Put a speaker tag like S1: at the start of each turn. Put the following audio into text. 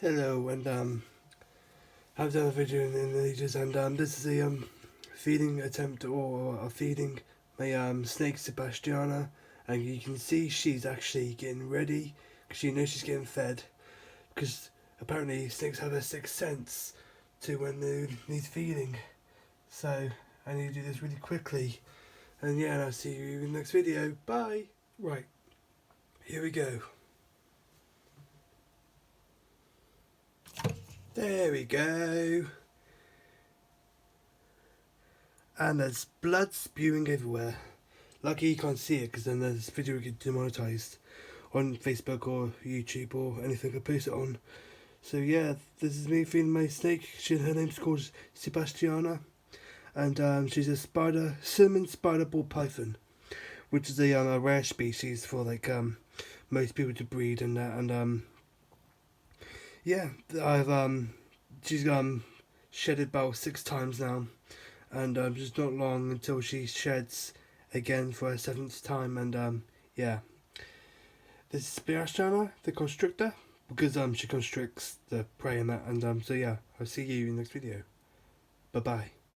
S1: Hello, and I've done a video in ages, and this is a feeding attempt, or feeding my snake Sebastiana, and you can see she's actually getting ready because she knows she's getting fed. Because apparently snakes have a sixth sense to when they need feeding, so I need to do this really quickly. And yeah, and I'll see you in the next video. Bye. Right, here we go. There we go. And there's blood spewing everywhere. Lucky you can't see it, because then this video will get demonetized on Facebook or YouTube or anything I post it on. So yeah, this is me feeding my snake. Her name's called Sebastiana, and she's a cinnamon spider ball python, which is a rare species for most people to breed and that. And yeah, she's shedded about 6 times now, and just not long until she sheds again for her 7th time. And yeah, this is Sebastiana, the constrictor, because she constricts the prey and that. And so yeah, I'll see you in the next video. Bye bye.